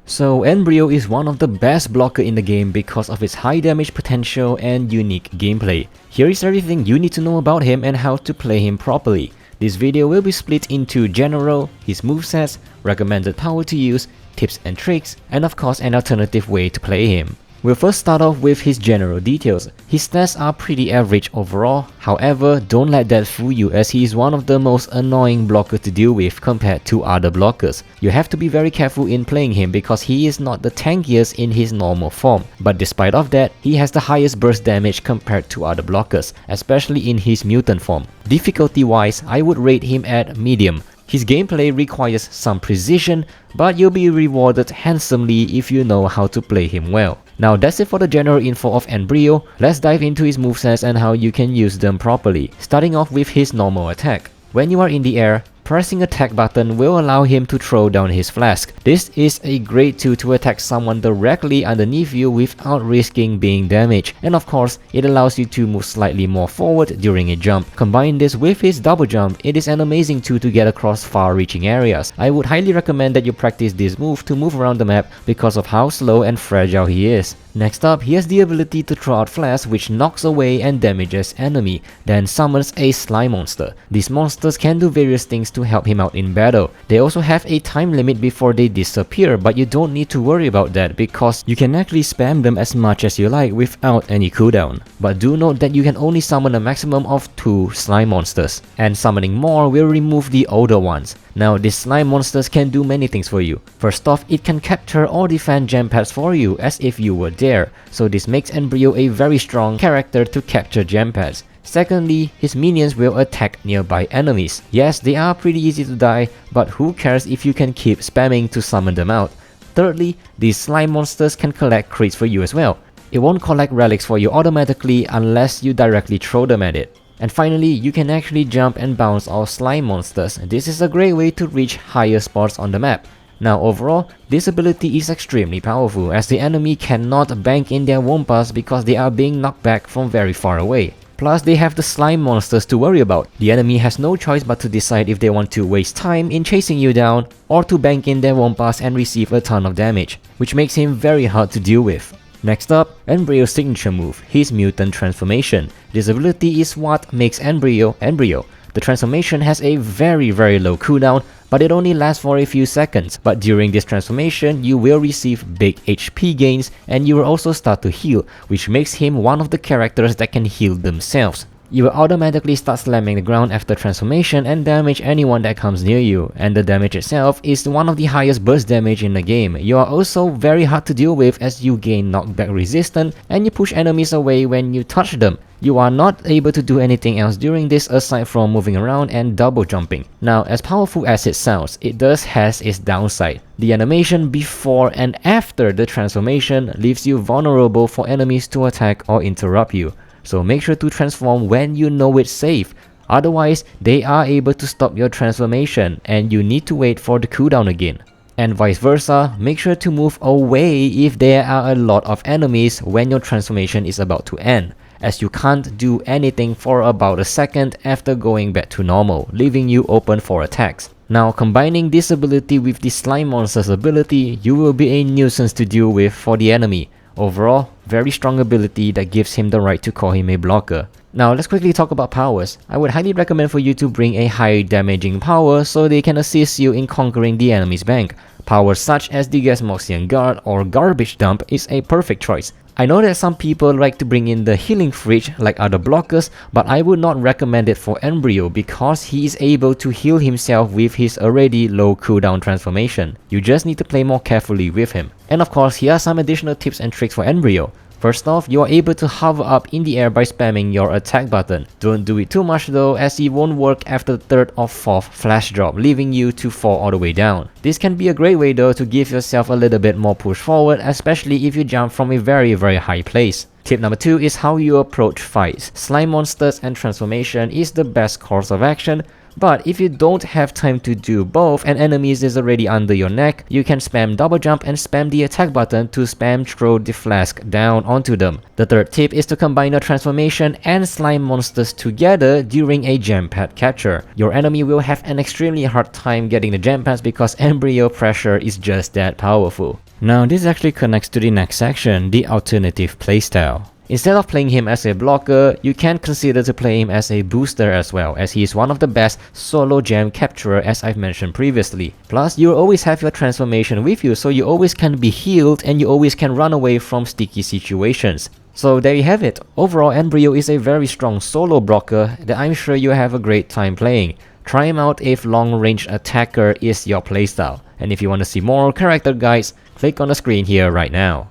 So Brio is one of the best blocker in the game because of its high damage potential and unique gameplay. Here is everything you need to know about him and how to play him properly. This video will be split into general, his movesets, recommended power to use, tips and tricks, and of course an alternative way to play him. We'll first start off with his general details. His stats are pretty average overall, however, don't let that fool you as he is one of the most annoying blockers to deal with compared to other blockers. You have to be very careful in playing him because he is not the tankiest in his normal form, but despite of that, he has the highest burst damage compared to other blockers, especially in his mutant form. Difficulty wise, I would rate him at medium. His gameplay requires some precision, but you'll be rewarded handsomely if you know how to play him well. Now that's it for the general info of Brio. Let's dive into his movesets and how you can use them properly, starting off with his normal attack. When you are in the air, pressing attack button will allow him to throw down his flask. This is a great tool to attack someone directly underneath you without risking being damaged, and of course, it allows you to move slightly more forward during a jump. Combine this with his double jump, it is an amazing tool to get across far-reaching areas. I would highly recommend that you practice this move to move around the map because of how slow and fragile he is. Next up, he has the ability to throw out flash which knocks away and damages enemy, then summons a slime monster. These monsters can do various things to help him out in battle. They also have a time limit before they disappear, but you don't need to worry about that because you can actually spam them as much as you like without any cooldown. But do note that you can only summon a maximum of 2 slime monsters, and summoning more will remove the older ones. Now these slime monsters can do many things for you. First off, it can capture or defend gem pads for you as if you were there, so this makes Brio a very strong character to capture gem pads. Secondly, his minions will attack nearby enemies. Yes, they are pretty easy to die, but who cares if you can keep spamming to summon them out. Thirdly, these slime monsters can collect crates for you as well. It won't collect relics for you automatically unless you directly throw them at it. And finally, you can actually jump and bounce off slime monsters. This is a great way to reach higher spots on the map. Now overall, this ability is extremely powerful as the enemy cannot bank in their Wumpas because they are being knocked back from very far away. Plus, they have the slime monsters to worry about. The enemy has no choice but to decide if they want to waste time in chasing you down or to bank in their Wumpas and receive a ton of damage, which makes him very hard to deal with. Next up, Brio's signature move, his mutant transformation. This ability is what makes Brio. The transformation has a very low cooldown, but it only lasts for a few seconds. But during this transformation, you will receive big HP gains and you will also start to heal, which makes him one of the characters that can heal themselves. You will automatically start slamming the ground after transformation and damage anyone that comes near you, and the damage itself is one of the highest burst damage in the game. You are also very hard to deal with as you gain knockback resistance and you push enemies away when you touch them. You are not able to do anything else during this aside from moving around and double jumping. Now, as powerful as it sounds, it does has its downside. The animation before and after the transformation leaves you vulnerable for enemies to attack or interrupt you. So make sure to transform when you know it's safe, otherwise they are able to stop your transformation and you need to wait for the cooldown again. And vice versa, make sure to move away if there are a lot of enemies when your transformation is about to end, as you can't do anything for about a second after going back to normal, leaving you open for attacks. Now combining this ability with the slime monster's ability, you will be a nuisance to deal with for the enemy. Overall, very strong ability that gives him the right to call him a blocker. Now let's quickly talk about powers. I would highly recommend for you to bring a high damaging power so they can assist you in conquering the enemy's bank. Powers such as the Gasmoxian Guard or Garbage Dump is a perfect choice. I know that some people like to bring in the Healing Fridge like other blockers, but I would not recommend it for Brio because he is able to heal himself with his already low cooldown transformation. You just need to play more carefully with him. And of course, here are some additional tips and tricks for Brio. First off, you are able to hover up in the air by spamming your attack button. Don't do it too much though, as it won't work after the 3rd or 4th flash drop, leaving you to fall all the way down. This can be a great way though to give yourself a little bit more push forward, especially if you jump from a very high place. Tip number 2 is how you approach fights. Slime monsters and transformation is the best course of action, but if you don't have time to do both and enemies is already under your neck, you can spam double jump and spam the attack button to spam throw the flask down onto them. The third tip is to combine your transformation and slime monsters together during a gem pad capture. Your enemy will have an extremely hard time getting the gem pads because embryo pressure is just that powerful. Now this actually connects to the next section, the alternative playstyle. Instead of playing him as a blocker, you can consider to play him as a booster as well, as he is one of the best solo gem capturer as I've mentioned previously. Plus, you always have your transformation with you, so you always can be healed and you always can run away from sticky situations. So there you have it. Overall, Brio is a very strong solo blocker that I'm sure you have a great time playing. Try him out if long-range attacker is your playstyle. And if you want to see more character guides, click on the screen here right now.